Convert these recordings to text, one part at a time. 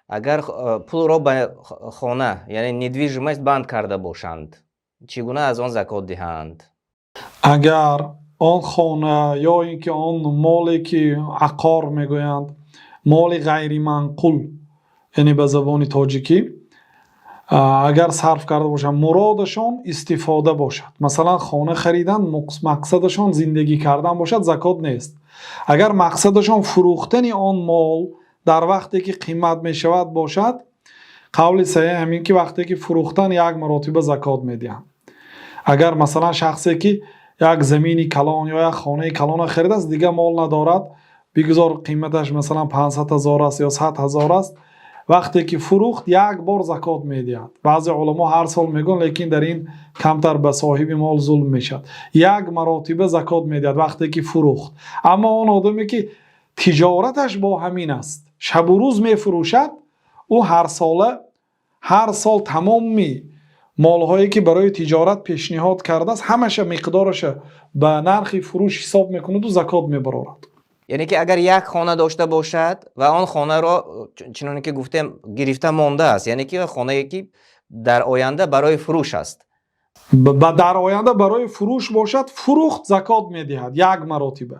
агар пулро ба хона, яъне недвижимость банд карда бошанд, чӣ гуна аз он закот диҳанд? агар он хона ё ин ки он моле ки ақор мегӯянд, моли ғайриманқул, яъне ба забони тоҷикӣ, агар сарф карда бошанд, муродашон истифода бошад, масалан хона харидан мақсадашон зиндагӣ кардан бошад, закот нест. агар мақсадашон фурӯхтани он мол дар вақте ки қимат мешавад бошад, қавли саҳиҳ ҳамин ки вақте ки фурӯхтан як маротиба закот медиҳанд. агар масалан шахсе ки як замини калон ё як хонаи калона харидааст, дигар мол надорад, бигузор қиматаш масалан 500 000 аст ё 100 000 аст, вақте ки фурӯхт як бор закот медиҳад. баъзе уламо ҳар сол мегӯянд, лекин дар ин камтар ба соҳиби мол зулм мешавад. як маротиба закот медиҳад вақте ки фурӯхт. аммо он одаме ки тиҷораташ бо ҳамин аст, шабу рӯз мефурӯшад, ӯ ҳар сол тамоми молҳое ки барои тиҷорат пешниҳод кардааст, ҳамаша миқдораша ба нархи фурӯш ҳисоб мекунаду закот мебарорад. яъне ки агар як хона дошта бошад ва он хонаро чуноне ки гуфтем гирифта мондааст, яъне ки хонае ки дар оянда барои фурӯш аст, дар оянда барои фурӯш бошад, фурӯхт закот медиҳад як маротиба.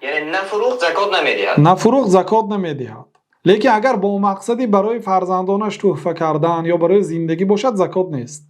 яъне на фурӯхт закот намедиҳад. на фурӯхт закот намедиҳад. лекин агар бо мақсади барои фарзандонаш тӯҳфа кардан ё барои зиндагӣ бошад, закот нест.